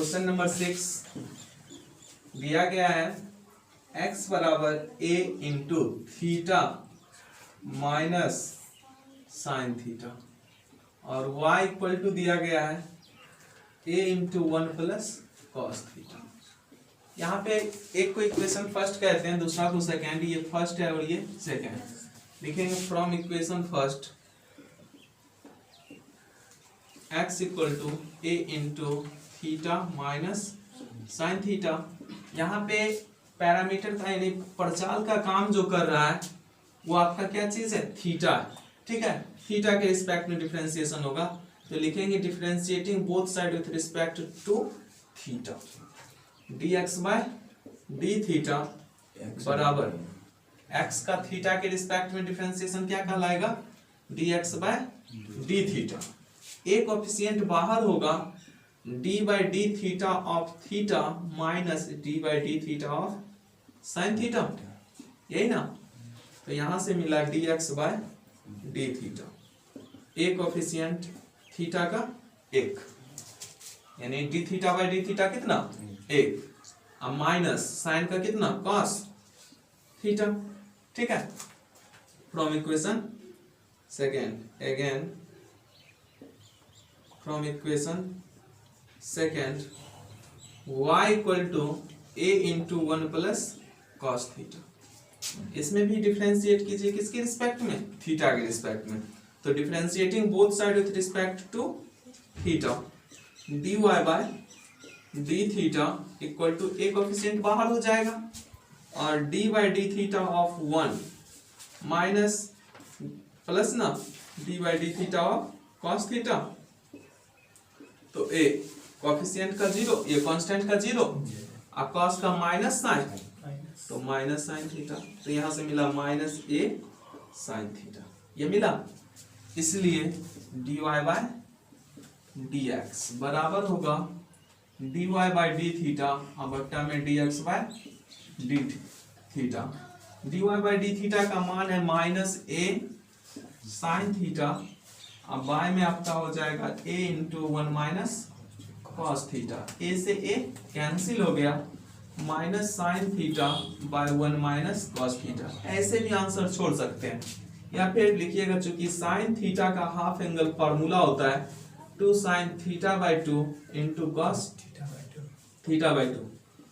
Question number 6 दिया गया है x बराबर a into theta minus sine theta और y इक्वल टू दिया गया है a into 1 plus cos theta. यहाँ पे एक को इक्वेशन फर्स्ट कहते हैं, दूसरा को सेकेंड। ये फर्स्ट है और ये सेकेंड। लिखेंगे from equation first x equal to a into theta minus sine theta. यहाँ पे पैरामीटर का यानी प्रचाल का काम जो कर रहा है वो आपका क्या चीज है, थीटा है। ठीक है, थीटा के रिस्पेक्ट में डिफरेंशिएशन होगा तो लिखेंगे differentiating both side with respect to theta dx by D theta बराबर x का थीटा के रिस्पेक्ट में डिफरेंशिएशन क्या कहलाएगा, dx बाय डी थीटा। एक कोएफिशिएंट बाहर होगा d by D theta of theta minus d by D theta of sine theta, यही ना। तो यहां से मिला dx बाय डी थीटा। एक कोएफिशिएंट थीटा का एक, यानी d theta by D theta कितना, एक। अब माइनस साइन का कितना, कॉस थीटा। ठीक है, from equation second again from equation second y equal to a into 1 plus cos theta. इसमें भी डिफरेंशिएट कीजिए किसके रिस्पेक्ट में, थीटा के रिस्पेक्ट में। तो differentiating both side with respect to theta dy by D theta equal to एक coefficient बाहर हो जाएगा और d by D theta of 1 minus plus ना d by D theta of cos theta. तो a कोएफिशिएंट का 0, ये कांस्टेंट का 0 और कॉस का माइनस साइन, तो माइनस साइन थीटा। तो यहां से मिला माइनस a साइन थीटा, ये मिला। इसलिए dy बाय dx बराबर होगा dy बाय डी थीटा और बट्टा में dx by D theta. dy by D theta का मान है माइनस a साइन थीटा और बाय में आपका हो जाएगा a into 1 minus cos theta. a से a कैंसिल हो गया, minus sine theta by 1 minus cos theta. ऐसे भी आंसर छोड़ सकते हैं या फिर लिखिएगा, चूंकि साइन थीटा का हाफ एंगल फॉर्मूला होता है 2 sign theta bye 2 into cos theta by 2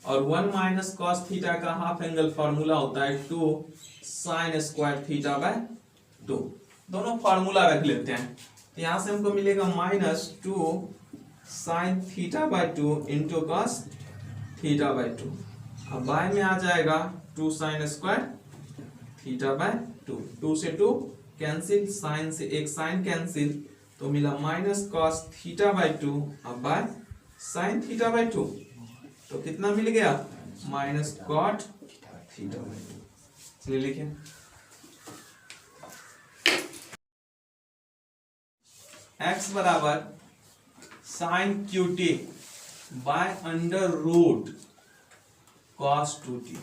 और 1 माइनस कॉस थीटा का हाफ एंगल फॉर्मूला होता है 2 साइन स्क्वायर थीटा बाय 2। दोनों फॉर्मूला रख लेते हैं। तो यहां से हमको मिलेगा minus 2 sign theta bye 2 into cos theta by 2। अब बाय में आ जाएगा 2 साइन स्क्वायर थीटा बाय 2। 2 से 2 कैंसिल, साइन से एक साइन कैंसिल, तो मिला माइनस कॉस थीटा बाय 2 अब बाय साइन थीटा बाय 2। तो कितना मिल गया, माइनस कॉट थीटा बाय 2। चलिए लिखें x बराबर sine QT by under root cos 2t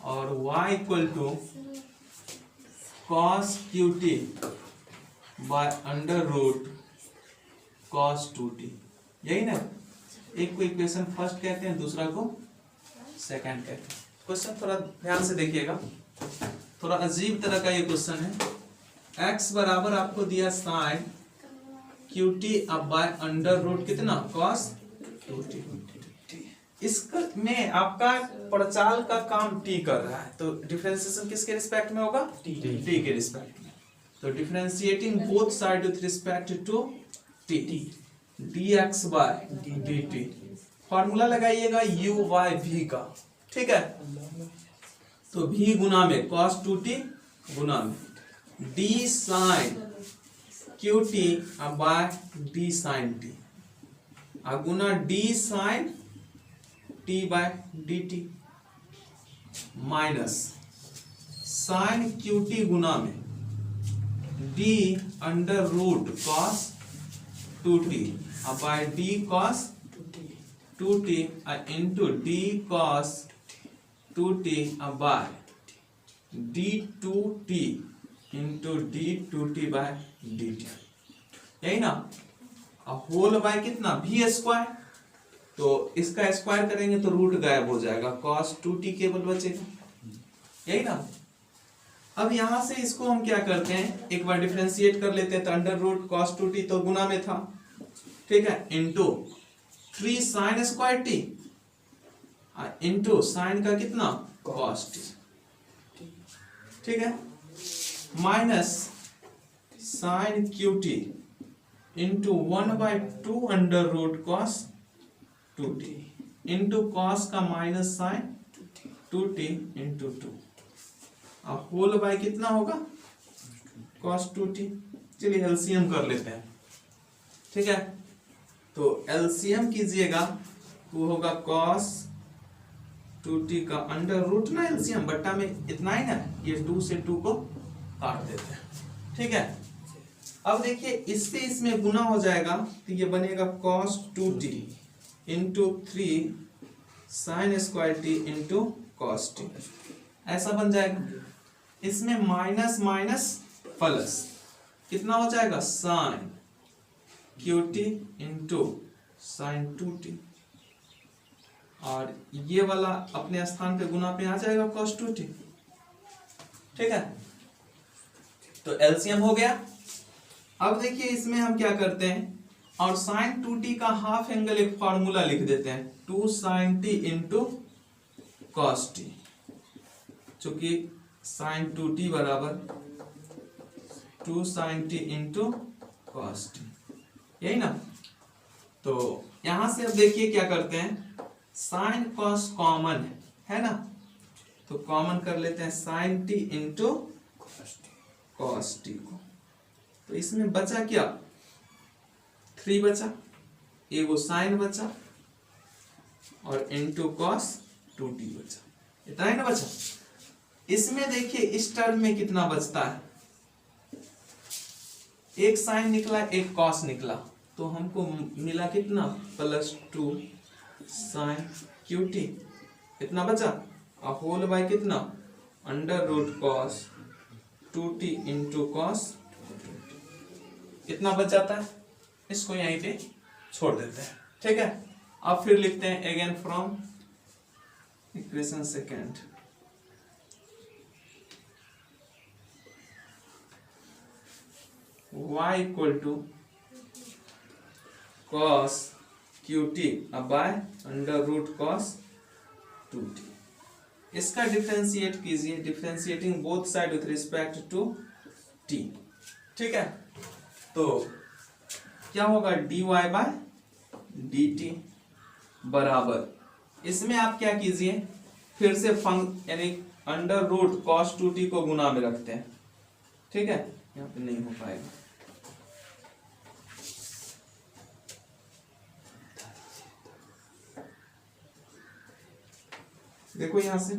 और y equal to cos QT by under root cos 2t, यही ना। एक को इक्वेशन फर्स्ट कहते हैं, दूसरा को सेकंड कहते हैं। क्वेश्चन थोड़ा ध्यान से देखिएगा, थोड़ा अजीब तरह का ये क्वेश्चन है। x बराबर आपको दिया साइन QT अब बाय अंडर रूट कितना, कॉस 2t। इसका में आपका प्रचाल का काम t कर रहा है, तो डिफरेंशिएशन किसके रिस्पेक्ट में होगा, t के रिस्पेक्ट में। तो differentiating both side with respect to t dx by dt। Formula लगाइएगा u बाय v का, ठीक है। तो v गुना में cos 2t गुना में d sine qt by d sine t गुना d sine t by dt minus sine qt गुना में d under root cos 2t by d cos 2t into d cos 2t by d2t into d2t by dt, यही ना। Whole by कितना, v square, तो इसका square करेंगे तो root गायब हो जाएगा, cos 2t केवल बचेगा, यही ना। अब यहां से इसको हम क्या करते हैं, एक बार डिफरेंशिएट कर लेते हैं। तो अंडर रूट cos 2t तो गुना में था, ठीक है, into 3 sin square t into sine का कितना cos t, ठीक है, minus sine q t into 1/2 under root cos 2t into cos का माइनस साइन 2t इंटू 2 अब होल बाय कितना होगा cos 2t। चलिए एलसीएम कर लेते हैं, ठीक है। तो एलसीएम कीजिएगा, वो होगा cos 2t का अंडर रूट ना, एलसीएम बट्टा में इतना ही ना, ये 2 से 2 को काट देते हैं, ठीक है। अब देखिए इससे इसमें गुना हो जाएगा तो ये बनेगा cos 2t into 3 sin square t into cos t, ऐसा बन जाएगा। इसमें माइनस माइनस प्लस कितना हो जाएगा sin qt into sin 2t, और ये वाला अपने स्थान पे गुना पे आ जाएगा cos 2t, ठीक है। तो एलसीएम हो गया। अब देखिए इसमें हम क्या करते हैं, और sin 2t का हाफ एंगल एक फार्मूला लिख देते हैं, 2 sin t into cos t, चूंकि sin 2t बराबर 2 sin t into cos t, यही ना। तो यहां से अब देखिए क्या करते हैं, sin cos कॉमन है ना, तो कॉमन कर लेते हैं sin t into cos t को। तो इसमें बचा क्या, 3 बचा, एगो साइन बचा और इंटू cos 2t बचा, इतना ही ना बचा। इसमें देखिए इस टर्म में कितना बचता है, एक साइन निकला एक cos निकला, तो हमको मिला कितना +2 sin qt, इतना बचा, और होल बाय कितना under root cos 2t into cos, इतना बच जाता है। इसको यहीं पे छोड़ देते हैं, ठीक है। अब फिर लिखते हैं again from equation second, y equal to cos qt by under root cos 2t। इसका डिफरेंशिएट कीजिए, differentiating both side with respect to t, ठीक है। तो क्या होगा dy बाय dt बराबर, इसमें आप क्या कीजिए, फिर से यानी अंडर रूट cos 2t को गुना में रखते हैं, ठीक है, यहाँ पे नहीं हो पाएगा। देखो यहां से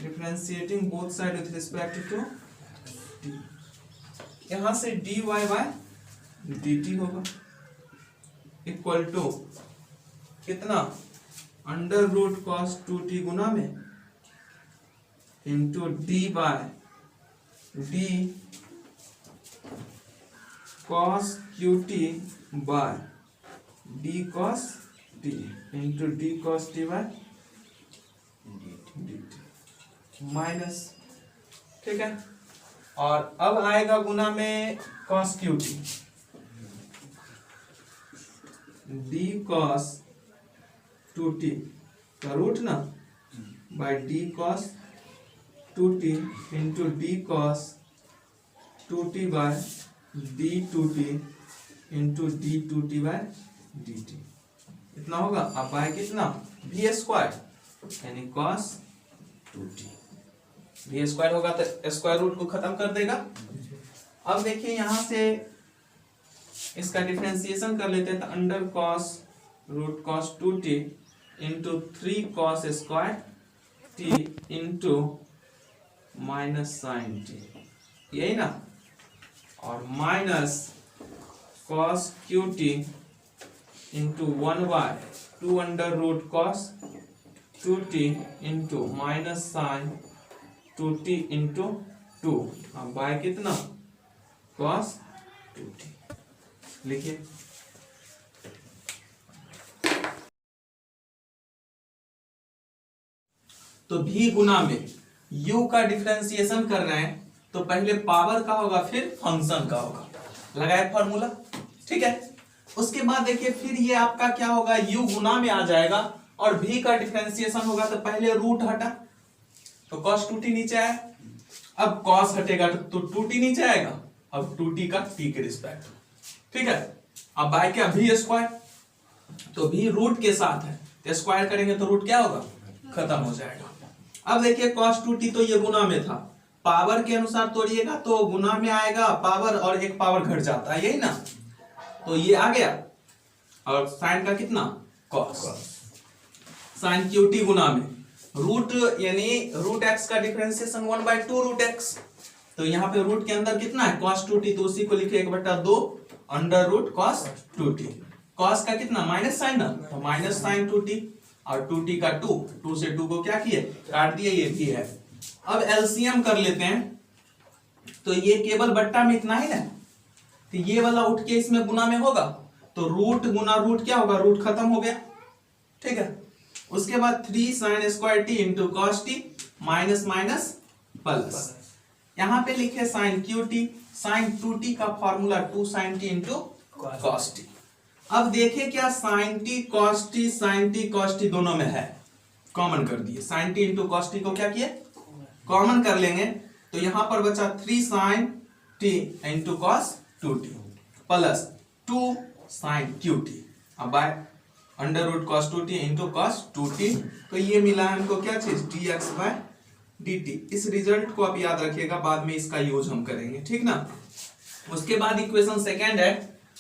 differentiating both side with respect to t, यहां से dy बाय dt होगा इक्वल टू कितना अंडर रूट cos 2t गुना में into d by d cos qt by d cos t into d cos t by dt minus, ठीक है। और अब आएगा गुना में cos qt, d cos 2t का रूट ना by d cos 2t into d cos 2t by d 2t into d 2t by dt, इतना होगा। अब बाय कितना v स्क्वायर यानी cos 2t, v स्क्वायर होगा तो स्क्वायर रूट को खत्म कर देगा। अब देखिए यहां से इसका डिफरेंशिएशन कर लेते हैं, तो under cos root cos 2t into 3 cos square t into minus sine t, यही ना, और minus cos qt into 1/2 under root cos 2t into minus sine 2t into 2, अब बाय कितना cos 2t, लिखिए तो v गुना में u का differentiation कर रहे हैं तो पहले पावर का होगा फिर फंक्शन का होगा, लगाए फॉर्मूला, ठीक है। उसके बाद देखिए फिर ये आपका क्या होगा, u गुना में आ जाएगा और v का डिफरेंशिएशन होगा तो पहले रूट हटा तो cos 2t नीचे आया, अब cos हटेगा तो 2t नीचे आएगा, अब 2t का t के रिस्पेक्ट, ठीक है। अब बाय क्या v स्क्वायर, तो v रूट के साथ है तो स्क्वायर करेंगे तो रूट क्या होगा, खत्म हो जाएगा। अब देखिए cos 2t तो ये गुना में था, पावर के अनुसार तोड़िएगा तो गुना में आएगा पावर और एक पावर घट जाता है, यही ना, तो ये आ गया और साइन का कितना cos, साइन QT गुना में रूट यानी रूट x का डिफरेंशिएशन 1/2 रूट x, तो यहाँ पे रूट के अंदर कितना है cos 2t, तो उसी को लिखे 1/2 under root cos 2t, cos का कितना माइनस साइन है तो माइनस साइन 2t और 2t का 2 से 2 को क्या किए काट दिए, ये भी है। अब एलसीएम कर लेते हैं तो ये केवल बट्टा में इतना ही ना, तो ये वाला उठ के इसमें गुना में होगा तो रूट गुना रूट क्या होगा, रूट खत्म हो गया, ठीक है। उसके बाद 3 sin square t into cos t minus minus plus, यहाँ पे लिखे साइन QT, साइन 2t का formula 2 sin t into cos t. अब देखे क्या sine t cos t sine t cos t दोनों में है, कॉमन कर दिए, sine t into cos t को क्या किए कॉमन कर लेंगे तो यहां पर बचा 3 sin t into cos 2t plus 2 sin QT, अब by under root cos 2t into cos 2t, तो ये मिला हमको क्या चीज dx बाय dt। इस रिजल्ट को आप याद रखिएगा, बाद में इसका यूज हम करेंगे, ठीक ना। उसके बाद इक्वेशन सेकेंड है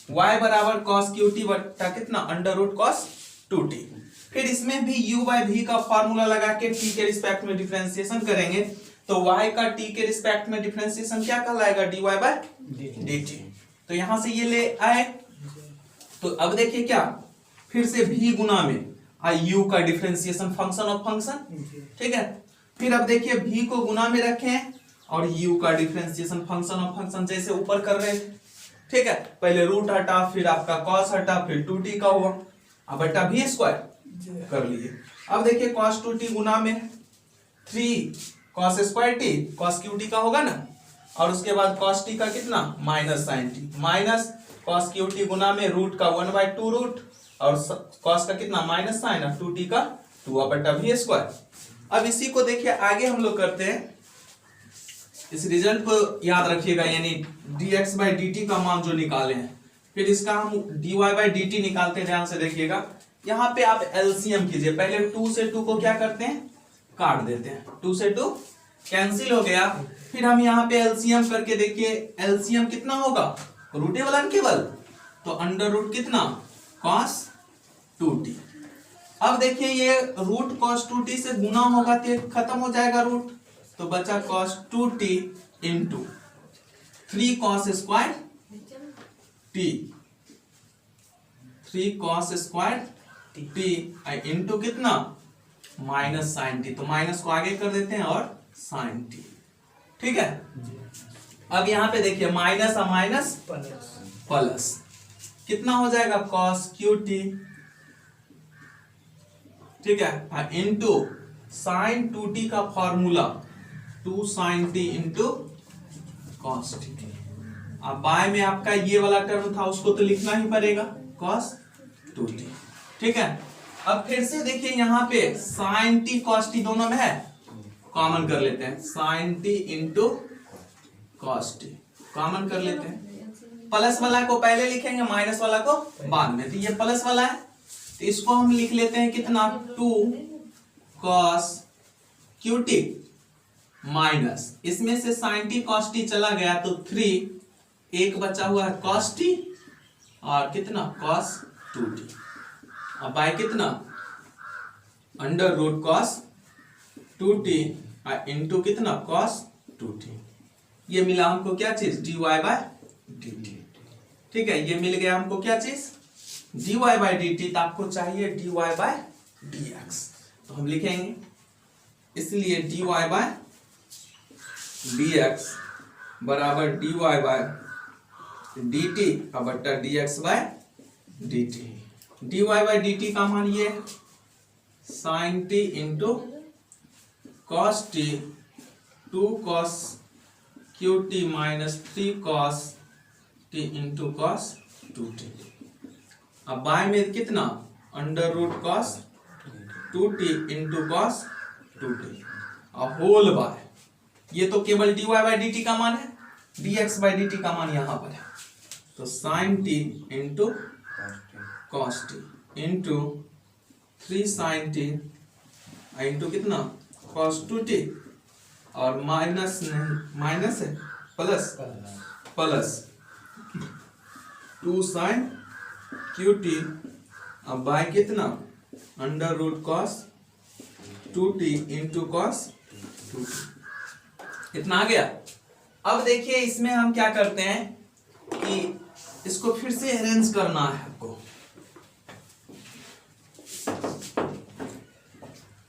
y बराबर cos QT बट्टा कितना अंडर रूट cos 2t, फिर इसमें भी u बाय v का फॉर्मूला लगा के t के रिस्पेक्ट में डिफरेंशिएशन करेंगे तो y का t के रिस्पेक्ट में डिफरेंशिएशन क्या कहलाएगा dy बाय dt, तो यहां से ये ले आए तो अब देखिए क्या फिर से v गुना में u का डिफरेंशिएशन फंक्शन ऑफ फंक्शन, ठीक है। फिर अब देखिए v को गुना में रखें और u का डिफरेंशिएशन फंक्शन ऑफ फंक्शन जैसे ऊपर कर रहे थे, ठीक है। पहले रूट हटा फिर आपका cos हटा फिर 2t का हुआ, अब बटा v स्क्वायर कर लिए। अब देखिए cos 2t गुना में 3 cos square t cos QT का होगा ना, और उसके बाद cos t का कितना minus sine t minus cos QT गुना में रूट का 1/2 रूट और cos का कितना माइनस साइन 2t का 2 बटा v स्क्वायर। अब इसी को देखिए आगे हम लोग करते हैं, इस रिजल्ट को याद रखिएगा, यानी dx बाई dt का मान जो निकाले हैं, फिर इसका हम dy बाई dt निकालते हैं, ध्यान से देखिएगा। यहाँ पे आप एलसीएम कीजिए, पहले 2 से 2 को क्या करते हैं काट देते हैं, 2 से 2 कैंसिल हो गया, फिर हम यहाँ पे एलसीएम करके देखिए एलसीएम कितना होगा रूटे वाला केवल, तो अंडर रूट कितना cos 2t। अब देखिए ये रूट cos 2t से गुना होगा तो खत्म हो जाएगा रूट, तो बचा cos 2t into 3 cos square t, 3 cos square t into कितना माइनस साइन t, तो माइनस को आगे कर देते हैं और साइन t, ठीक है। अब यहाँ पे देखिए माइनस और माइनस प्लस कितना हो जाएगा cos QT, ठीक है, इंटू साइन 2t का formula 2 sin t into cos t। अब बाय में आपका ये वाला टर्म था उसको तो लिखना ही पड़ेगा cos 2t, ठीक है। अब फिर से देखिए यहाँ पे sin t cos t दोनों में है, कॉमन कर लेते हैं sin t into cos t, common कर लेते हैं। प्लस वाला को पहले लिखेंगे माइनस वाला को बाद में, तो ये प्लस वाला है तो इसको हम लिख लेते हैं कितना 2 cos QT माइनस इसमें से sin t cos t चला गया तो 3, एक बचा हुआ है cos t और कितना cos 2t, अब बाय कितना under root cos 2t into कितना cos 2t, ये मिला हमको क्या चीज dy बाय dt, ठीक है। ये मिल गया हमको क्या चीज dy बाय dt, तो आपको चाहिए dy बाय dx, तो हम लिखेंगे इसलिए dy बाय dx बराबर dy बाय dt बट्टा dx by dt। dy by dt का मान ये sin t into cos t 2 cos qt minus 3 cos t into cos 2t। अब बाय में कितना under root cos 2t into cos 2t और whole bye, ये तो केवल dy बाई dt का मान है, dx बाई dt का मान यहां पर है, तो sin t into cos t into 3 sin t into कितना cos 2t और माइनस नहीं माइनस है प्लस 2 sin qt अब बाय कितना under root cos 2t into cos 2t। कितना आ गया। अब देखिए इसमें हम क्या करते हैं कि इसको फिर से अरेंज करना है आपको।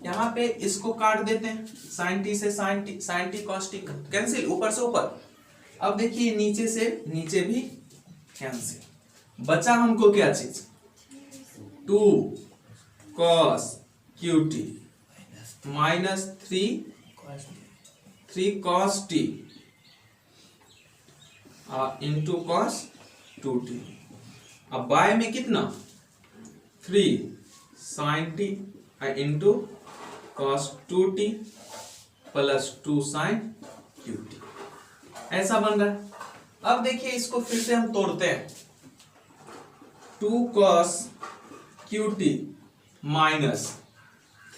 यहाँ पे इसको काट देते हैं, sin t से sin t cos t cancel ऊपर से ऊपर। अब देखिए नीचे से नीचे भी कैंसिल, बचा हमको क्या चीज 2 cos qt minus 3 cos t into cos 2t। अब बाय में कितना 3 sin t into cos 2t plus 2 sin qt, ऐसा बन रहा है। अब देखिए इसको फिर से हम तोड़ते हैं, 2 cos qt minus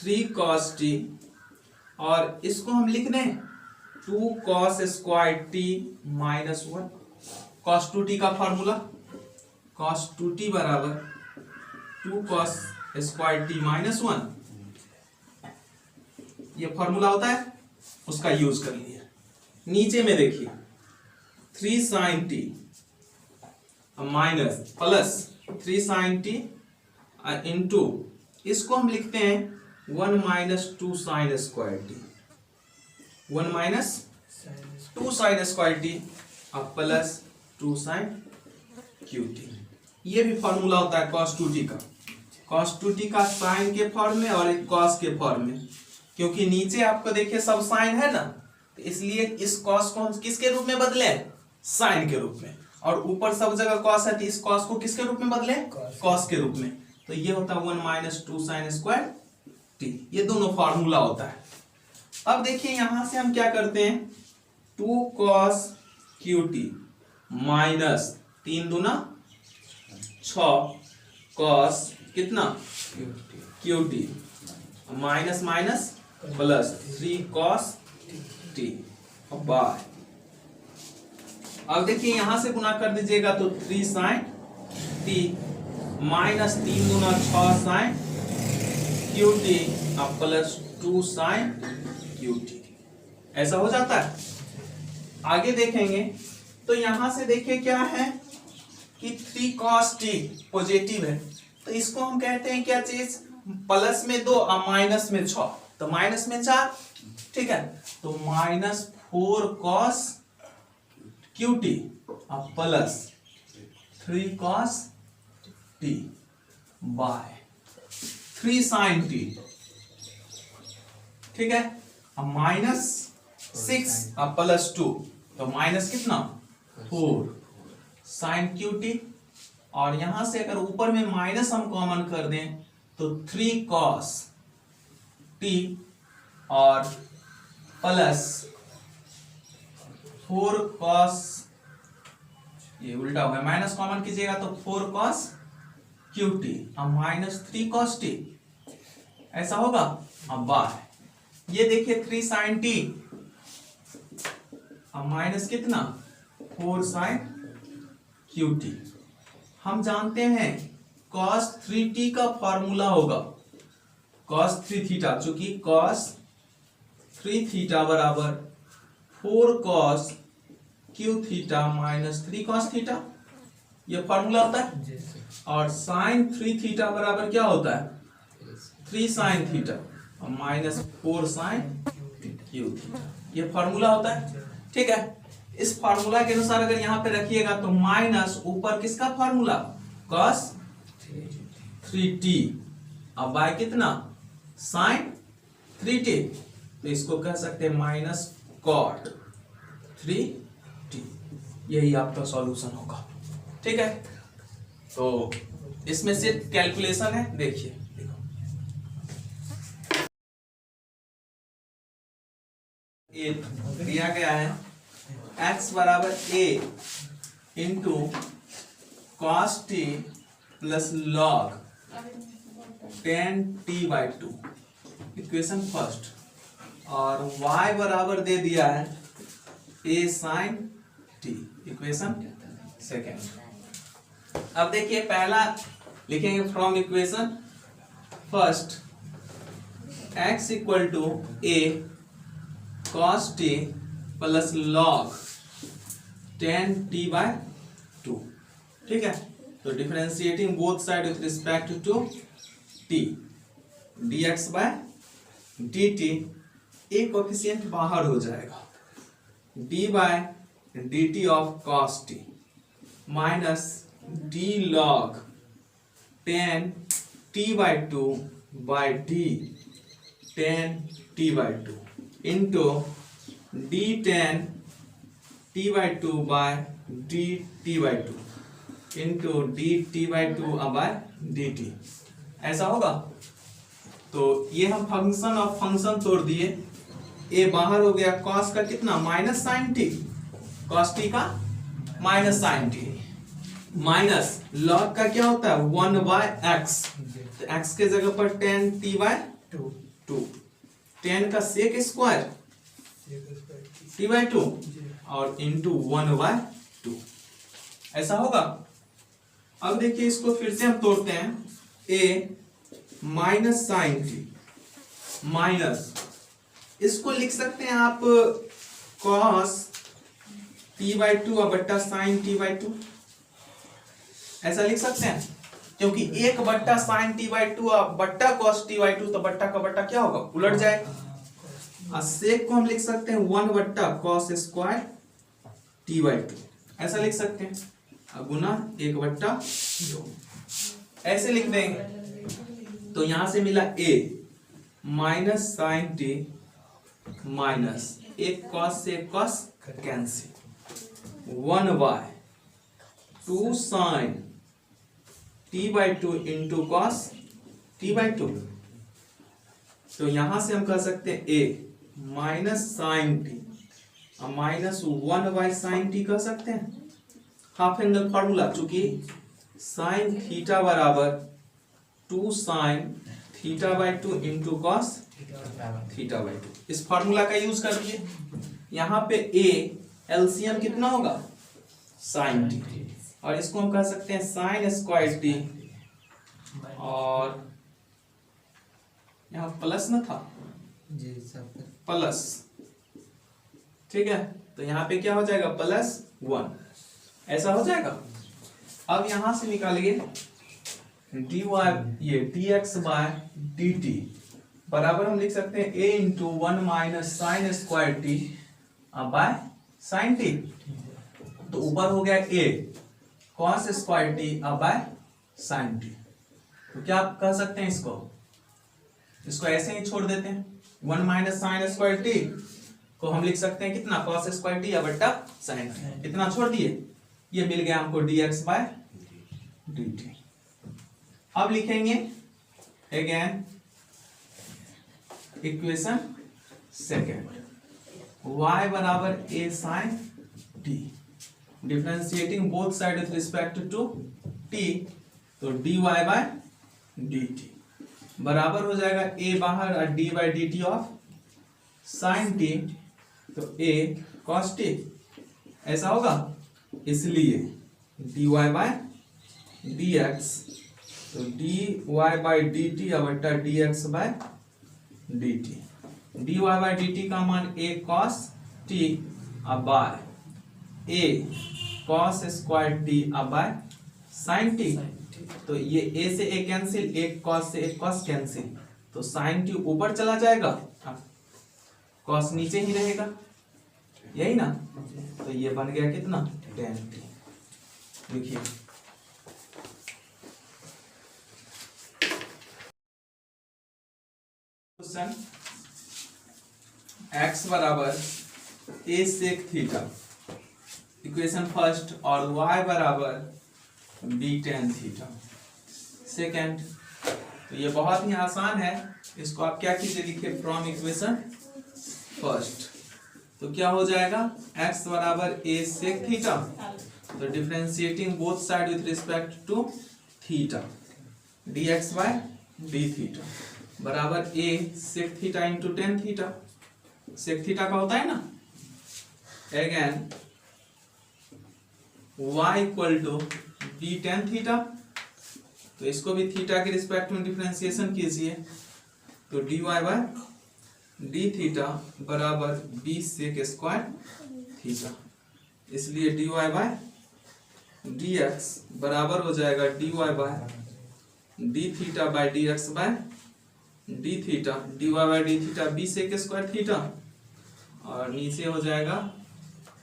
3 cos t और इसको हम लिख दें 2 cos square t minus 1 cos 2t का फॉर्मूला cos 2t बराबर 2 cos स्क्वायर t माइनस 1, ये फॉर्मूला होता है, उसका यूज कर लिया। नीचे में देखिए 3 sin t minus plus 3 sin t into इसको हम लिखते हैं 1 minus 2 sin square t, 1 minus 2 sin square t अब प्लस 2 sin qt। ये भी फॉर्मूला होता है cos 2t का, cos 2t का साइन के फॉर्म में और एक cos के फॉर्म में, क्योंकि नीचे आपको देखिए सब साइन है ना, तो इसलिए इस cos को हम किसके रूप में बदले साइन के रूप में, और ऊपर सब जगह cos है तो इस cos को किसके रूप में बदले cos के रूप में, तो ये होता है 1 माइनस 2 sin स्क्वायर t, ये दोनों फॉर्मूला होता है। अब देखिए यहां से हम क्या करते हैं 2 cos qt माइनस 3 दूना 6 cos कितना qt minus minus plus 3 cos t और बाय। अब देखिए यहां से गुना कर दीजिएगा तो 3 sin t माइनस 3 गुना 6 sin qt और प्लस 2 sin qt, ऐसा हो जाता है। आगे देखेंगे तो यहां से देखिए क्या है कि 3 cos t पॉजिटिव है, तो इसको हम कहते हैं क्या चीज प्लस में 2 और माइनस में 6, तो माइनस में 4, ठीक है, तो माइनस 4 cos qt और plus 3 cos t by 3 sin t, ठीक है, अब माइनस 6 और प्लस 2, तो माइनस कितना 4 sin qt, और यहां से अगर ऊपर में माइनस हम कॉमन कर दें तो 3 cos t और प्लस 4 cos, ये उल्टा हो गया, माइनस कॉमन कीजिएगा तो 4 cos qt और माइनस 3 cos t, ऐसा होगा। अब बाय ये देखिए 3 sin t और माइनस कितना 4 sin qt। हम जानते हैं cos 3t का फॉर्मूला होगा cos 3 थीटा, चूंकि cos 3 थीटा बराबर 4 cos q theta minus 3 cos theta, ये फॉर्मूला होता है। और sin 3 थीटा बराबर क्या होता है 3 sin थीटा और माइनस 4 sin q थीटा, ये फॉर्मूला होता है, ठीक है। इस फार्मूला के अनुसार अगर यहाँ पे रखिएगा तो माइनस ऊपर किसका फार्मूला cos 3t अब बाय कितना sin 3t, तो इसको कह सकते हैं माइनस कॉट 3t। यही आपका सॉल्यूशन होगा। ठीक है, तो इसमें से कैलकुलेशन है, देखिए देखो ए दिया गया है x बराबर a into cos t plus log 10t/2 equation first, और y बराबर दे दिया है a sine t equation second. अब देखिए पहला लिखेंगे from equation first x equal to a cos t plus log 10t/2। ठीक है, तो differentiating both side with respect to t dx/dt, एक कोफिशिएंट बाहर हो जाएगा d/dt of cos t minus d log 10t/2 by d 10t/2 into d10 t/2 bye dt/2 into dt/2 by dt। ऐसा होगा। तो ये हम फंक्शन ऑफ फंक्शन तोड़ दिए, a बाहर हो गया, cos का कितना minus sine t, cos t का minus sine t, minus log का क्या होता है 1/x, तो x के जगह पर 10t/2, 10 का सेक स्क्वायर t/2 और इंटू 1/2। ऐसा होगा। अब देखिए इसको फिर से हम तोड़ते हैं, a minus sine t minus, इसको लिख सकते हैं आप cos t/2 और बट्टा साइन t/2, ऐसा लिख सकते हैं, क्योंकि 1 बट्टा साइन t/2 और बट्टा cos t/2, तो बट्टा का बट्टा क्या होगा उलट जाएगा। और सेक को हम लिख सकते हैं 1 बट्टा cos स्क्वायर t/2, ऐसा लिख सकते हैं, गुना 1 बट्टा 2, ऐसे लिख देंगे। तो यहां से मिला a minus sine t minus एक cos से cos cancel, 1/2 sine t/2 into cos t/2। तो यहां से हम कह सकते हैं a minus sine t minus 1/sin t कह सकते हैं, हाफ एंगल फॉर्मूला, चूंकि साइन थीटा बराबर 2 साइन थीटा/2 इंटू कॉस थीटा/2, इस फॉर्मूला का यूज कर दिए। यहाँ पे a एलसीएम कितना होगा साइन टी, और इसको हम कह सकते हैं साइन स्क्वायर टी, और यहाँ प्लस न था जी सब प्लस, ठीक है, तो यहाँ पे क्या हो जाएगा +1, ऐसा हो जाएगा। अब यहां से निकालिए dy, ये dx/dt बराबर हम लिख सकते हैं a into 1 minus sine square T by sine T, तो ऊपर हो गया a cos square T by sine T. तो क्या आप कह सकते हैं, इसको ऐसे ही छोड़ देते हैं, 1 माइनस साइन स्क्वायर टी को हम लिख सकते हैं कितना cos स्क्वायर टी बट्टा साइन, इतना छोड़ दिए, ये मिल गया हमको dx/dt। अब लिखेंगे अगेन इक्वेशन सेकेंड, y बराबर a sine t, differentiating both side with respect to t, तो dy/dt बराबर हो जाएगा a बाहर और d/dt ऑफ साइन t, तो a cos t, ऐसा होगा। इसलिए dy/dx, तो dy/dt बट्टा dx/dt, dy/dt का मान a cos t by a cos square t by sine t, तो ये a से a कैंसिल, एक cos से एक cos कैंसिल, तो साइन t ऊपर चला जाएगा, cos नीचे ही रहेगा, यही ना, तो ये बन गया कितना tan t। देखिए क्वेश्चन x बराबर a sec theta equation first, और y बराबर b tan थीटा सेकेंड। तो ये बहुत ही आसान है, इसको आप क्या कीजिए, लिखिए फ्रॉम इक्वेशन फर्स्ट। तो क्या हो जाएगा, x बराबर a sec थीटा, तो differentiating both side with respect to theta dx by d theta बराबर a sec theta into tan theta. Sec theta का होता है ना, again y equal to b tan theta, तो इसको भी थीटा के रिस्पेक्ट में डिफरेंशिएशन कीजिए, तो dy बाय d थीटा बराबर b सेक स्क्वायर थीटा, इसलिए dy बाय dx बराबर हो जाएगा dy by d theta by dx by d theta, dy by d theta b sec square theta, और नीचे हो जाएगा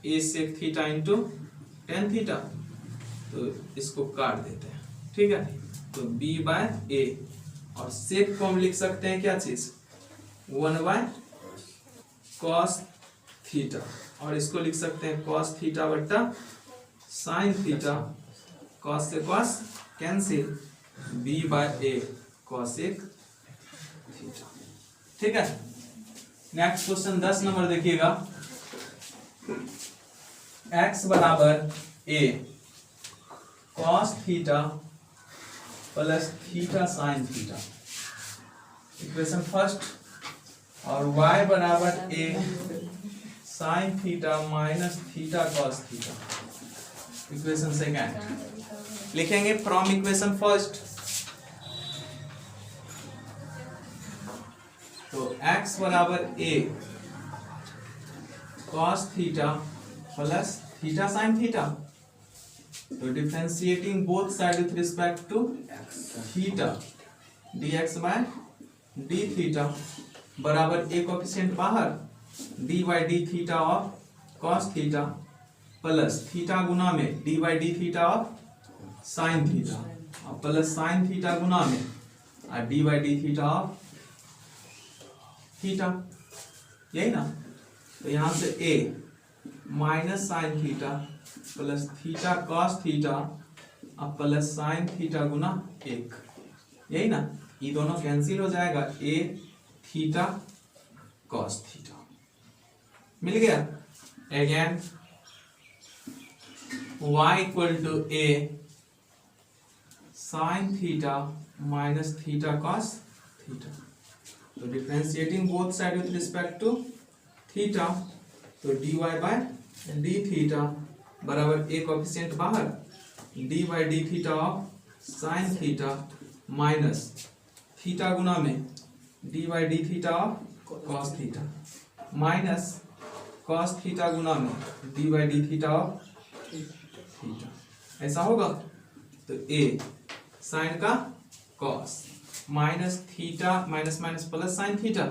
a sec theta into tan theta, तो इसको काट देते हैं, ठीक है। तो b बाय a, और सेक को हम लिख सकते हैं क्या चीज, 1 बाय कॉस थीटा, और इसको लिख सकते हैं कॉस थीटा बट्टा साइन थीटा, कॉस से cos cancel, b by a cosec theta, ठीक है। नेक्स्ट क्वेश्चन 10 नंबर देखिएगा, x बराबर a cos theta plus theta sine theta equation first, और y बराबर a sine theta minus theta cos theta equation second. लिखेंगे from equation first, तो x बराबर a cos theta plus theta sine theta, तो differentiating both side with respect to theta dx by d theta बराबर a coefficient बाहर d by D theta of cos theta plus theta गुना में d by D theta of sine theta, और प्लस sine theta गुना में d by D theta of theta, यही ना। तो यहां से a minus sine theta plus theta cos theta अब प्लस साइन थीटा गुना 1, यही ना, ये दोनों कैंसिल हो जाएगा, a थीटा कॉस थीटा मिल गया। Again y equal to a sine theta minus theta cos theta, तो differentiating both side with respect to theta, तो dy बाय डी थीटा बराबर a कोएफिशिएंट बाहर d by D theta of sine theta minus theta गुना में d by D theta of cos theta minus cos theta गुना में d by D theta of theta, ऐसा होगा। तो a sine का cos minus theta minus minus plus sine theta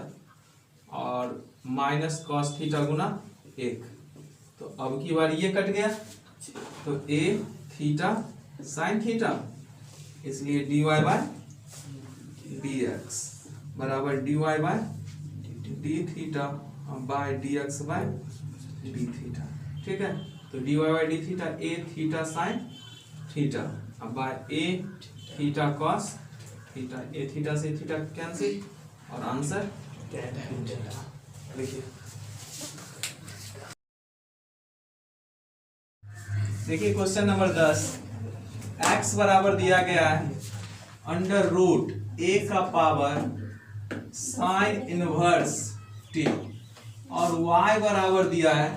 और minus cos theta गुना 1, तो अब की बार ये कट गया, तो a थीटा साइन थीटा, इसलिए dy बाय dx बराबर dy by d theta by dx by d theta, ठीक है। तो dy by d theta a theta sine theta by a theta cos theta, a theta से theta cancel, और answer लिखिए। देखिए question number 10, x बराबर दिया गया है अंडर रूट a का पावर साइन इनवर्स t, और y बराबर दिया है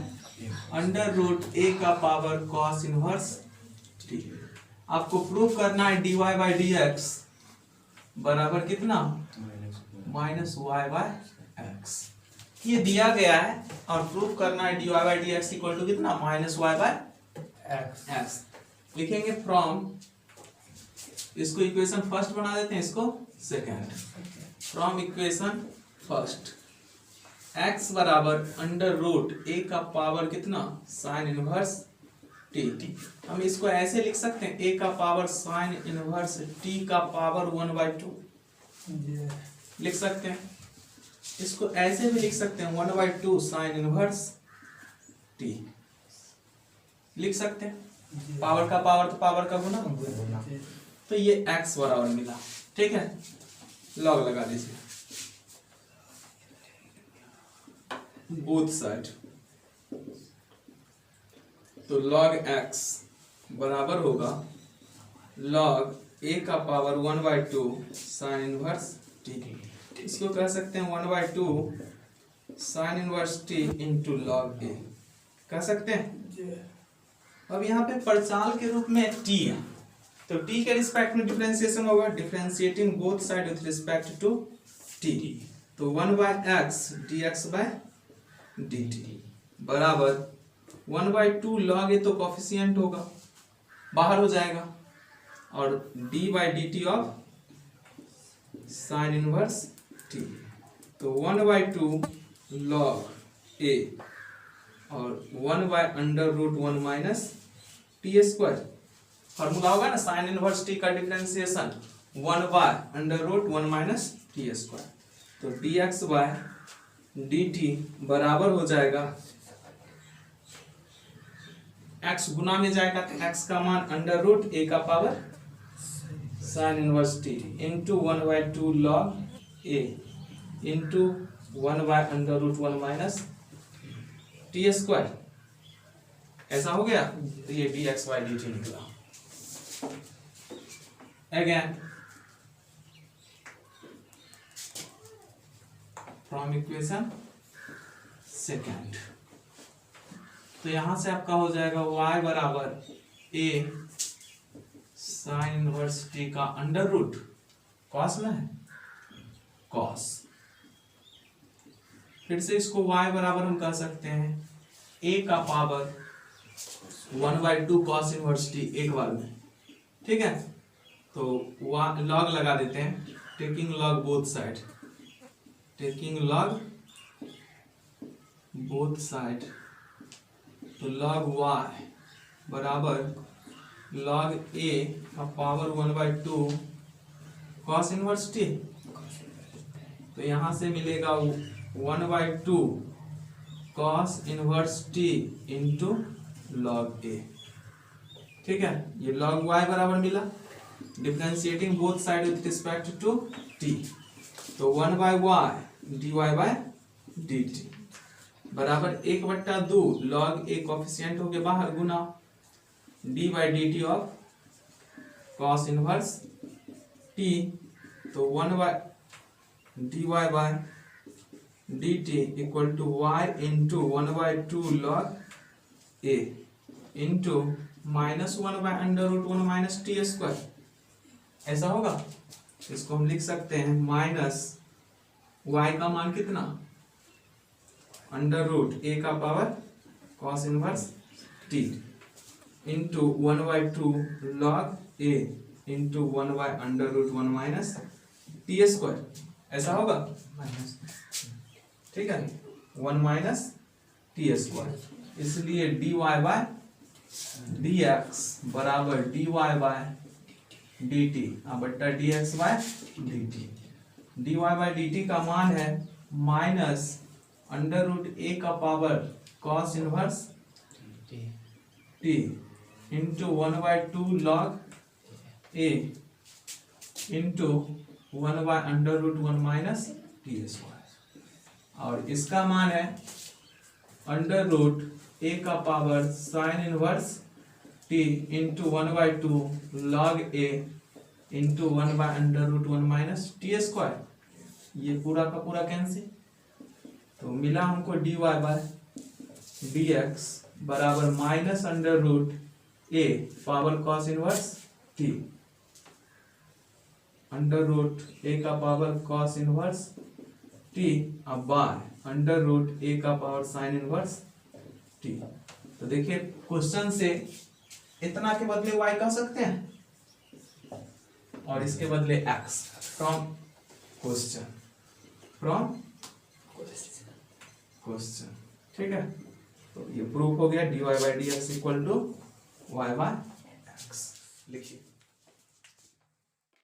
अंडर रूट a का पावर कॉस इनवर्स t। आपको प्रूव करना है dy बाई डी एक्स बराबर कितना, माइनस वाई बाय एक्स, ये दिया गया है, और प्रूव करना है dy by d x equal to कितना, माइनस वाई बाय एक्स। लिखेंगे फ्रॉम, इसको इक्वेशन फर्स्ट बना देते हैं, इसको second. From equation first x बराबर अंडर रूट a का पावर कितना, साइन इनवर्स t, हम इसको ऐसे लिख सकते हैं a का पावर साइन इनवर्स t का पावर 1/2 लिख सकते हैं। इसको ऐसे भी लिख सकते हैं 1/2 साइन इनवर्स टी, लिख सकते हैं। पावर का पावर तो पावर का गुना, तो ये x बराबर मिला। ठीक है, लॉग लगा दीजिए बोथ साइड। तो log x बराबर होगा log a का पावर 1/2 साइन इनवर्स टी। इसको कह सकते हैं 1/2 sine inverse T into log A, कह सकते हैं। अब यहाँ पे परचाल के रूप में t है, तो t के रिस्पेक्ट में डिफरेंशिएशन होगा, differentiating both side with respect to t। तो 1/x dx बाय dt बराबर 1/2 log ए, तो कोफिशिएंट होगा, बाहर हो जाएगा, और d/dt of sine inverse t। तो 1/2 log a और 1/√1 माइनस टी स्क्वायर। फॉर्मूला होगा ना साइन इनवर्स टी का डिफरेंशिएशन 1/√1 माइनस टी स्क्वायर। तो dx बाय dt बराबर हो जाएगा, x गुना में जाएगा तो x का मान √a का power sine inverse T into 1/2 log a into 1/√1 minus t square. ऐसा हो गया, तो ये dx बाय dt निकला। अगेन फ्रॉम इक्वेशन सेकेंड, तो यहां से आपका हो जाएगा y बराबर a साइन इनवर्स टी का अंडर रूट, कॉस में है कॉस, फिर से इसको y बराबर हम कह सकते हैं a का पावर 1/2 कॉस इनवर्स टी एक बार में। ठीक है, तो लॉग लगा देते हैं, taking log both side, taking log both side, तो log y बराबर log a का पावर 1/2 कॉस इनवर्स टी। तो यहां से मिलेगा 1/2 cos inverse T into log A. ठीक है, ये log y बराबर मिला, differentiating both side with respect to t। तो 1/y dy बाय dt बराबर 1/2 log a कोफिशिएंट हो गया बाहर, गुना d/dt of cos inverse t। तो 1/dy by dt equal to y into 1/2 log a into -1/√1 minus t square. ऐसा होगा, इसको हम लिख सकते हैं माइनस y का मान कितना, √a का power cos inverse t into 1/2 log a into 1/√1 minus t square. ऐसा होगा, ठीक है, 1 माइनस टी स्क्वायर। इसलिए dy बाय dx बराबर dy बाय dt बट्टा dx by dt। dy by dt का मान है माइनस √a का power cos inverse t into 1/2 log a into 1/√1 minus t square. और इसका मान है √a का power sine inverse t into 1/2 log a into 1/√1 minus t square. ये पूरा का पूरा कैंसिल, तो मिला हमको dy बाय dx बराबर minus √a power cos inverse t √a का पावर cos इनवर्स t अब बाय √a का पावर साइन इनवर्स t। तो देखिए क्वेश्चन से इतना के बदले y कह सकते हैं और इसके बदले x, from question, from question. ठीक है, तो ये प्रूफ हो गया dy by dx equal to y by x। लिखिए